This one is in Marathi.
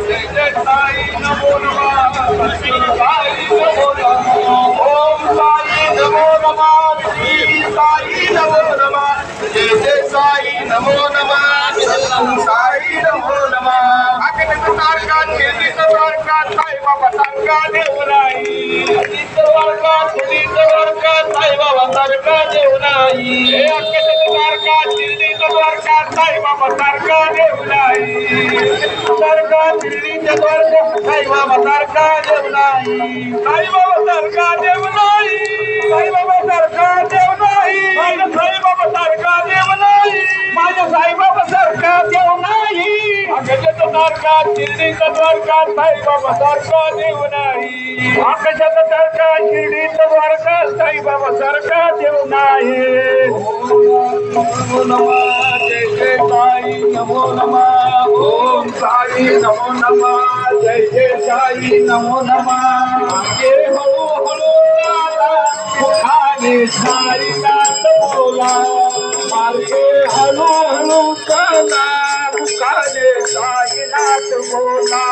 जय जय साई नमो नमः साई नमो नमः ओम साई नमो नमः श्री साई नमो नमः जय जय साई नमो नमः सद्गुरु साई नमो नमः अखंड तारका तेरी तारका साई बाबा तारका देवराई तारका तेरी तारका साई बाबा तारका देवराई हे अखंड तारका तेरी तारका साई बाबा तारका देवराई तारका तेरी तारका साई बाबा तारका देवराई साई बाबा तारका देवराई साई बाबा तारका देवराई माझ्या साई बाबा तारका देवराई माझ्या साई बाबा तारका देवराई अखंड तारका तेरी तारका साई बाबा तारका देवराई आकाशात तारका शिर्डी तारका साई बाबा तारका देवराई नमो नमः जय जय साई नमो नमः ओम साई नमो नमः जय जय साई नमो नमः आगे हळू हळू आला मुखाने साईनाथ बोला मार्गे हळू हळू चला मुखाने साईनाथ बोला